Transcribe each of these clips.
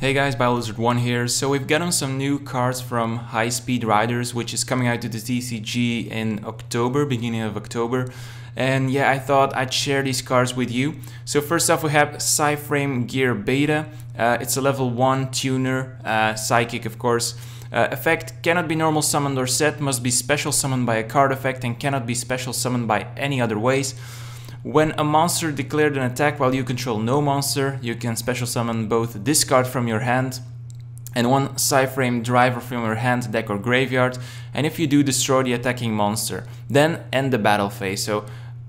Hey guys, BioLizard1 here. So we've gotten some new cards from Highspeed Riders, which is coming out to the TCG in October, beginning of October. And yeah, I thought I'd share these cards with you. So first off, we have Psyframe Gear Beta. It's a level 1 tuner, psychic of course. Effect cannot be normal summoned or set, must be special summoned by a card effect, and cannot be special summoned by any other ways. When a monster declared an attack while you control no monster, you can special summon both this card from your hand and one Psyframe driver from your hand, deck or graveyard, and if you do, destroy the attacking monster. Then end the battle phase. So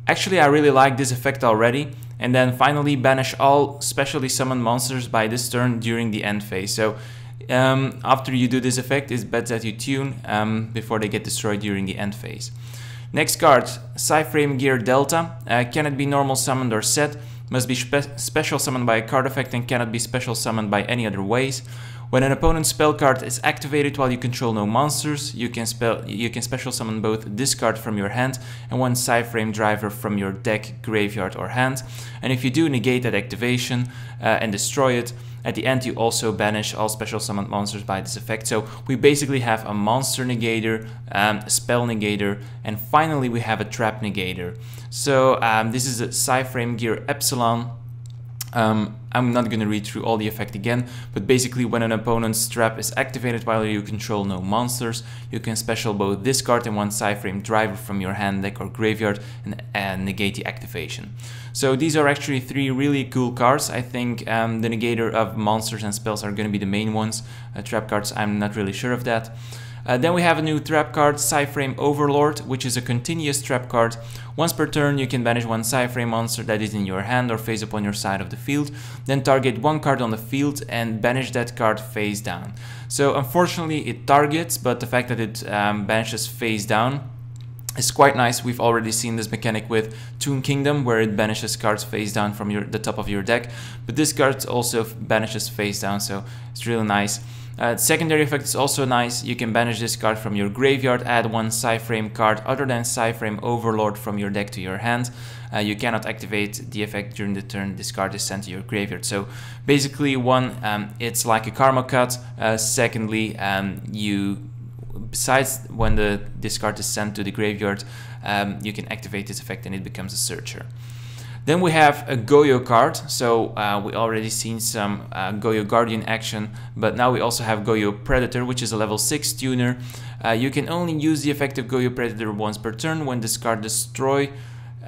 actually I really like this effect already. And then finally banish all specially summoned monsters by this turn during the end phase. So after you do this effect, it's best that you tune before they get destroyed during the end phase. Next card, Psyframe Gear Delta. Cannot be normal summoned or set, must be special summoned by a card effect, and cannot be special summoned by any other ways. When an opponent's spell card is activated while you control no monsters, you can special summon both this card from your hand and one Psyframe driver from your deck, graveyard or hand. And if you do, negate that activation and destroy it. At the end, you also banish all special summoned monsters by this effect. So we basically have a monster negator, a spell negator, and finally we have a trap negator. So this is a Psyframe Gear Epsilon. I'm not going to read through all the effect again, but basically when an opponent's trap is activated while you control no monsters, you can special both this card and one Psyframe driver from your hand, deck or graveyard and negate the activation. So these are actually three really cool cards. I think the negator of monsters and spells are going to be the main ones. Trap cards, I'm not really sure of that. Then we have a new trap card, Psyframe Overlord, which is a continuous trap card. Once per turn, you can banish one Psyframe monster that is in your hand or face up on your side of the field. Then target one card on the field and banish that card face down. So unfortunately it targets, but the fact that it banishes face down is quite nice. We've already seen this mechanic with Toon Kingdom, where it banishes cards face down from the top of your deck. But this card also banishes face down, so it's really nice. Secondary effect is also nice. You can banish this card from your graveyard, add one Psyframe card other than Psyframe Overlord from your deck to your hand. You cannot activate the effect during the turn this card is sent to your graveyard. So basically one, it's like a karma cut. Secondly, besides when this card is sent to the graveyard, you can activate this effect and it becomes a searcher. Then we have a Goyo card. So we already seen some Goyo Guardian action, but now we also have Goyo Predator, which is a level 6 tuner. You can only use the effect of Goyo Predator once per turn. When this card destroys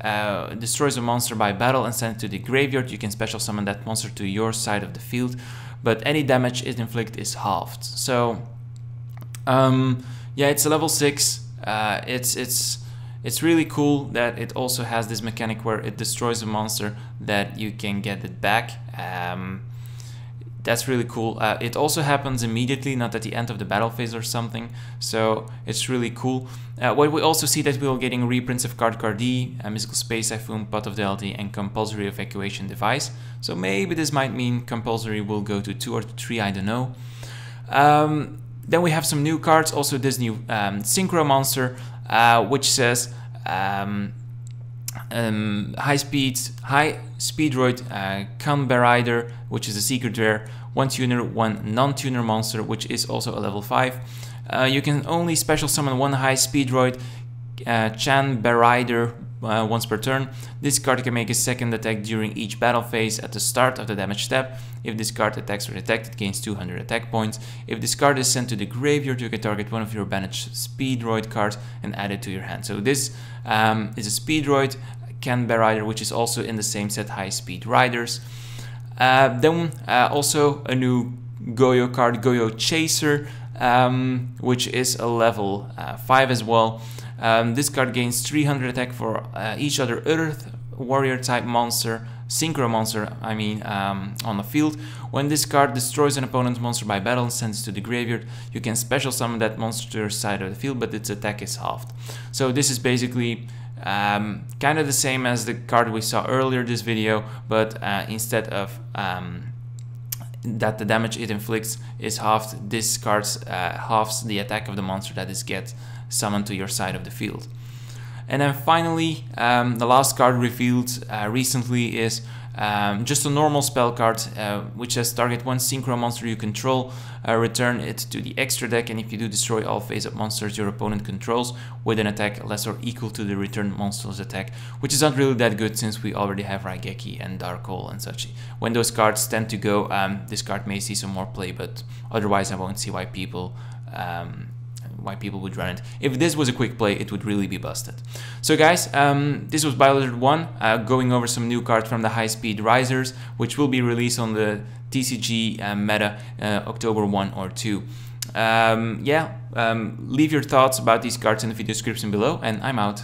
a monster by battle and sends it to the graveyard, you can special summon that monster to your side of the field, but any damage it inflicts is halved. So yeah, it's a level 6. It's really cool that it also has this mechanic where it destroys a monster that you can get it back. That's really cool. It also happens immediately, not at the end of the battle phase or something. So it's really cool. What we also see that we're getting reprints of Card Cardi, Mystical Space Typhoon, Pot of Deity, and Compulsory Evacuation Device. So maybe this might mean compulsory will go to 2 or 3, I don't know. Then we have some new cards, also this new Synchro Monster, which says Highspeed Rider, which is a secret rare, one tuner, one non-tuner monster, which is also a level 5. You can only special summon one Highspeed Rider once per turn. This card can make a second attack during each battle phase at the start of the damage step. If this card attacks or detected, it gains 200 attack points. If this card is sent to the graveyard, you can target one of your banished Speedroid cards and add it to your hand. So this is a Speedroid Rider, which is also in the same set, Highspeed Riders. Then also a new Goyo card, Goyo Chaser, which is a level 5 as well. This card gains 300 attack for each other Earth Warrior type monster, Synchro monster, I mean, on the field. When this card destroys an opponent's monster by battle and sends it to the graveyard, you can special summon that monster to your side of the field, but its attack is halved. So this is basically kind of the same as the card we saw earlier this video, but instead of that the damage it inflicts is halved, this card halves the attack of the monster that is get summoned to your side of the field. And then finally, the last card revealed recently is Just a normal spell card, which says target one synchro monster you control, return it to the extra deck, and if you do, destroy all face-up monsters your opponent controls with an attack less or equal to the returned monster's attack, which is not really that good since we already have Raigeki and Dark Hole and such. When those cards tend to go, this card may see some more play, but otherwise I won't see why people would run it. If this was a quick play, it would really be busted. So guys, this was Biolizard 1, going over some new cards from the Highspeed Riders, which will be released on the TCG meta October 1 or 2. Leave your thoughts about these cards in the video description below, and I'm out.